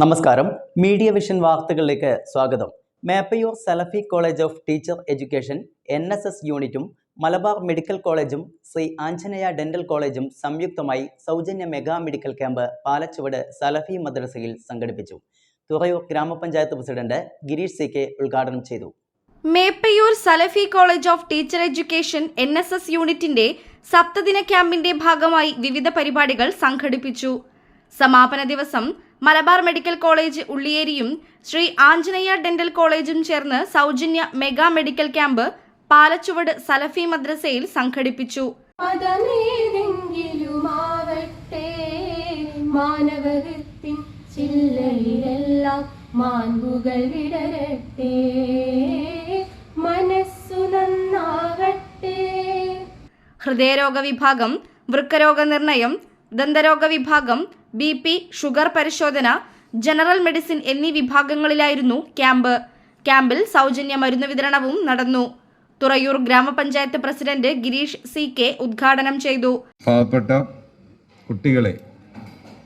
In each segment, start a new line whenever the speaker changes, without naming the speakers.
നമസ്കാരം, media vision വാർത്തകളിലേക്ക് സ്വാഗതം. Meppayur Salafi college of teacher education NSS യൂണിറ്റും മലബാർ മെഡിക്കൽ കോളേജും ശ്രീ ആഞ്ജനേയ ഡെന്റൽ കോളേജും സംയുക്തമായി സൗജന്യ mega medical camp Palachuvadu Salafi മദ്രസയിൽ സംഘടിപ്പിച്ചു. തുറയൂർ ഗ്രാമപഞ്ചായത്ത് പ്രസിഡന്റ് ഗിരീഷ് CK ഉദ്ഘാടനം ചെയ്തു.
Meppayur Salafi college of teacher education NSS യൂണിറ്റിന്റെ സപ്തദിന ക്യാമ്പിന്റെ ഭാഗമായി വിവിധ പരിപാടികൾ സംഘടിപ്പിച്ചു. സമാപന ദിവസം മലബാർ മെഡിക്കൽ കോളേജ് ഉള്ളിയേരിയും ശ്രീ ആഞ്ജനേയ ഡെന്റൽ കോളേജും ചേർന്ന് സൗജന്യ mega medical camp Palachuvadu Salafi മദ്രസയിൽ സംഘടിപ്പിച്ചു. ഹൃദയരോഗ വിഭാഗം, വൃക്കരോഗ നിർണയം, ദന്തരോഗ വിഭാഗം, BP, ഷുഗർ പരിശോധന, ജനറൽ മെഡിസിൻ എന്നീ വിഭാഗങ്ങളിലായിരുന്നു ക്യാമ്പ്. ക്യാമ്പിൽ സൗജന്യ മരുന്ന് വിതരണവും നടന്നു. തുറയൂർ ഗ്രാമപഞ്ചായത്ത് പ്രസിഡന്റ് ഗിരീഷ് CK ഉദ്ഘാടനം ചെയ്തു.
പാവപ്പെട്ട കുട്ടികളെ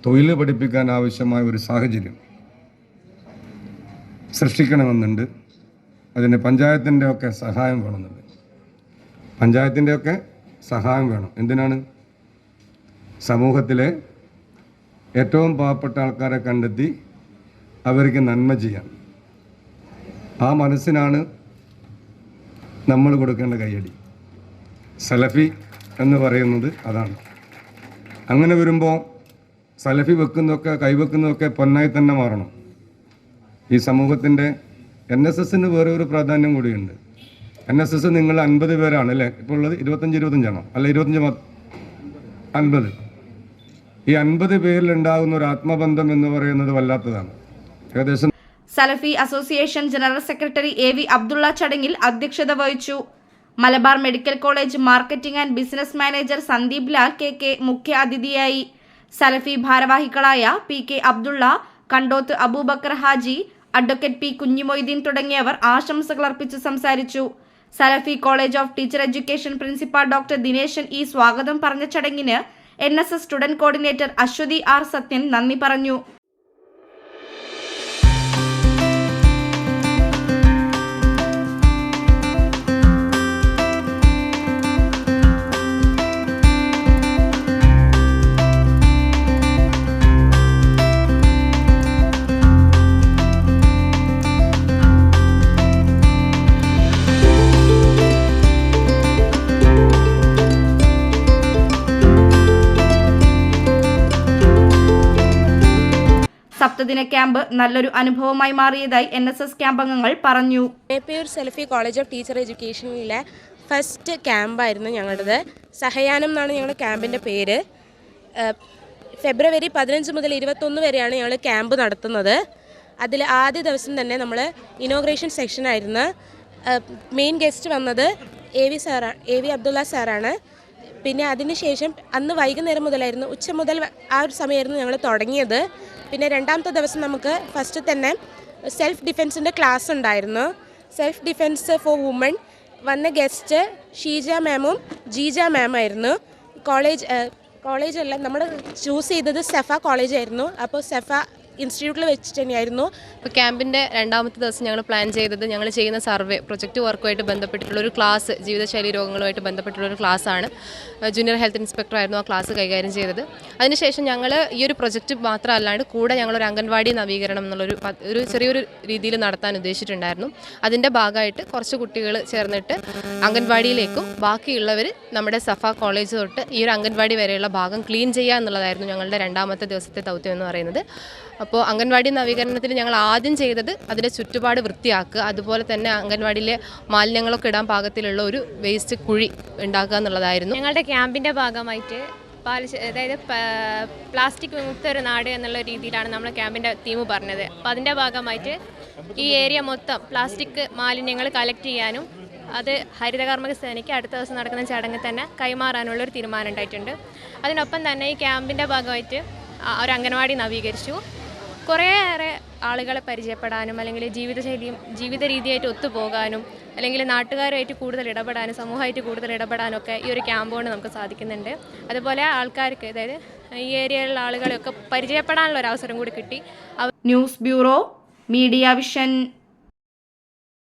തൊഴിൽ പഠിപ്പിക്കാൻ ആവശ്യമായ ഒരു സാഹചര്യം സൃഷ്ടിക്കണമെന്നുണ്ട്. അതിന് പഞ്ചായത്തിൻ്റെ ഒക്കെ സഹായം വേണമെന്നുണ്ട്. പഞ്ചായത്തിൻ്റെ ഒക്കെ സഹായം വേണം. എന്തിനാണ്? സമൂഹത്തിലെ ഏറ്റവും പാവപ്പെട്ട ആൾക്കാരെ കണ്ടെത്തി അവർക്ക് നന്മ ചെയ്യാൻ. ആ മനസ്സിനാണ് നമ്മൾ കൊടുക്കേണ്ട കയ്യടി. സലഫി എന്ന് പറയുന്നത് അതാണ്. അങ്ങനെ വരുമ്പോൾ സലഫി വെക്കുന്നതൊക്കെ കൈവെക്കുന്നതൊക്കെ പൊന്നായി തന്നെ മാറണം. ഈ സമൂഹത്തിൻ്റെ NSSന് വേറെ ഒരു പ്രാധാന്യം കൂടിയുണ്ട്. NSS നിങ്ങൾ 50 പേരാണ് അല്ലേ ഇപ്പോൾ ഉള്ളത്? 25-25 അല്ല 25-50. ഈ 50 പേരിലുണ്ടാകുന്ന ഒരു ആത്മബന്ധം എന്ന് പറയുന്നത് വല്ലാത്തതാണ്. ഏകദേശം
Salafi association general secretary AV Abdulla ചടങ്ങിൽ അധ്യക്ഷത വഹിച്ചു. Malabar medical college marketing and business manager Sandeep Lal KK മുഖ്യ അതിഥിയായി. സലഫി ഭാരവാഹികളായ PK Abdulla, Kandoth Aboobacker Haji, advocate P Kunhimoideen തുടങ്ങിയവർ ആശംസകൾ അർപ്പിച്ച് സംസാരിച്ചു. Salafi college of teacher education principal doctor Dineshan E സ്വാഗതം പറഞ്ഞ ചടങ്ങിന് NSS student coordinator Aswathi R Sathyan നന്ദി പറഞ്ഞു. സപ്തദിന ക്യാമ്പ് നല്ലൊരു അനുഭവമായി മാറിയതായി NSS ക്യാമ്പ് അംഗങ്ങൾ പറഞ്ഞു.
Meppayur Salafi college of teacher എഡ്യൂക്കേഷനിലെ first ക്യാമ്പായിരുന്നു ഞങ്ങളുടേത്. സഹയാനം എന്നാണ് ഞങ്ങളുടെ ക്യാമ്പിൻ്റെ പേര്. ഫെബ്രുവരി 15 മുതൽ 21 വരെയാണ് ഞങ്ങൾ ക്യാമ്പ് നടത്തുന്നത്. അതിൽ ആദ്യ ദിവസം തന്നെ നമ്മൾ ഇനോഗ്രേഷൻ സെക്ഷനായിരുന്നു. മെയിൻ ഗസ്റ്റ് വന്നത് AV അബ്ദുള്ള സാറാണ്. പിന്നെ അതിനുശേഷം അന്ന് വൈകുന്നേരം മുതലായിരുന്നു, ഉച്ച മുതൽ ആ ഒരു സമയമായിരുന്നു ഞങ്ങൾ തുടങ്ങിയത്. പിന്നെ രണ്ടാമത്തെ ദിവസം നമുക്ക് ഫസ്റ്റ് തന്നെ സെൽഫ് ഡിഫെൻസിൻ്റെ ക്ലാസ് ഉണ്ടായിരുന്നു. Self defence for woman. വന്ന ഗസ്റ്റ് ഷീജ മാമും ജീജ മാമായിരുന്നു. കോളേജെല്ലാം നമ്മൾ ചൂസ് ചെയ്തത് സെഫ കോളേജായിരുന്നു. അപ്പോൾ സെഫ ഇൻസ്റ്റിറ്റ്യൂട്ടിൽ വെച്ചിട്ട് തന്നെയായിരുന്നു.
ഇപ്പോൾ ക്യാമ്പിൻ്റെ രണ്ടാമത്തെ ദിവസം ഞങ്ങൾ പ്ലാൻ ചെയ്തത് ഞങ്ങൾ ചെയ്യുന്ന സർവേ പ്രൊജക്റ്റ് വർക്കുമായിട്ട് ബന്ധപ്പെട്ടിട്ടുള്ളൊരു ക്ലാസ്, ജീവിതശൈലി രോഗങ്ങളുമായിട്ട് ബന്ധപ്പെട്ടുള്ളൊരു ക്ലാസ്സാണ്. ജൂനിയർ ഹെൽത്ത് ഇൻസ്പെക്ടർ ആയിരുന്നു ആ ക്ലാസ് കൈകാര്യം ചെയ്തത്. അതിനുശേഷം ഞങ്ങൾ ഈ ഒരു പ്രൊജക്റ്റ് മാത്രമല്ലാണ്ട് കൂടെ ഞങ്ങളൊരു അംഗൻവാടി നവീകരണം എന്നുള്ളൊരു ചെറിയൊരു രീതിയിൽ നടത്താൻ ഉദ്ദേശിച്ചിട്ടുണ്ടായിരുന്നു. അതിൻ്റെ ഭാഗമായിട്ട് കുറച്ച് കുട്ടികൾ ചേർന്നിട്ട് അംഗൻവാടിയിലേക്കും ബാക്കിയുള്ളവർ നമ്മുടെ സഫ കോളേജ് തൊട്ട് ഈ ഒരു അംഗൻവാടി വരെയുള്ള ഭാഗം ക്ലീൻ ചെയ്യുക എന്നുള്ളതായിരുന്നു ഞങ്ങളുടെ രണ്ടാമത്തെ ദിവസത്തെ ദൗത്യം എന്ന് പറയുന്നത്. അപ്പോൾ അംഗൻവാടി നവീകരണത്തിൽ ഞങ്ങൾ ആദ്യം ചെയ്തത് അതിൻ്റെ ചുറ്റുപാട് വൃത്തിയാക്കുക, അതുപോലെ തന്നെ അംഗൻവാടിയിലെ മാലിന്യങ്ങളൊക്കെ ഇടാൻ പാകത്തിലുള്ള ഒരു വേസ്റ്റ് കുഴി ഉണ്ടാക്കുക എന്നുള്ളതായിരുന്നു.
ഞങ്ങളുടെ ക്യാമ്പിൻ്റെ ഭാഗമായിട്ട് അതായത് പ്ലാസ്റ്റിക് വിമുക്ത ഒരു നാട് എന്നുള്ള രീതിയിലാണ് നമ്മൾ ക്യാമ്പിൻ്റെ തീം പറഞ്ഞത്. അപ്പോൾ അതിൻ്റെ ഭാഗമായിട്ട് ഈ ഏരിയ മൊത്തം പ്ലാസ്റ്റിക് മാലിന്യങ്ങൾ കളക്ട് ചെയ്യാനും അത് ഹരിതകർമ്മക സേനയ്ക്ക് അടുത്ത ദിവസം നടക്കുന്ന ചടങ്ങിൽ തന്നെ കൈമാറാനുള്ളൊരു തീരുമാനം ഉണ്ടായിട്ടുണ്ട്. അതിനൊപ്പം തന്നെ ഈ ക്യാമ്പിൻ്റെ ഭാഗമായിട്ട് ഒരു അംഗൻവാടി നവീകരിച്ചു. കുറേയേറെ ആളുകളെ പരിചയപ്പെടാനും അല്ലെങ്കിൽ ജീവിത രീതിയായിട്ട് ഒത്തുപോകാനും അല്ലെങ്കിൽ നാട്ടുകാരുമായിട്ട് കൂടുതൽ ഇടപെടാനും സമൂഹമായിട്ട് കൂടുതൽ ഇടപെടാനൊക്കെ ഈ ഒരു ക്യാമ്പ് കൊണ്ട് നമുക്ക് സാധിക്കുന്നുണ്ട്. അതുപോലെ ആൾക്കാർക്ക്, അതായത് ഈ ഏരിയയിലുള്ള ആളുകളെയൊക്കെ പരിചയപ്പെടാനുള്ള ഒരു അവസരം കൂടി കിട്ടി.
News bureau, media vision.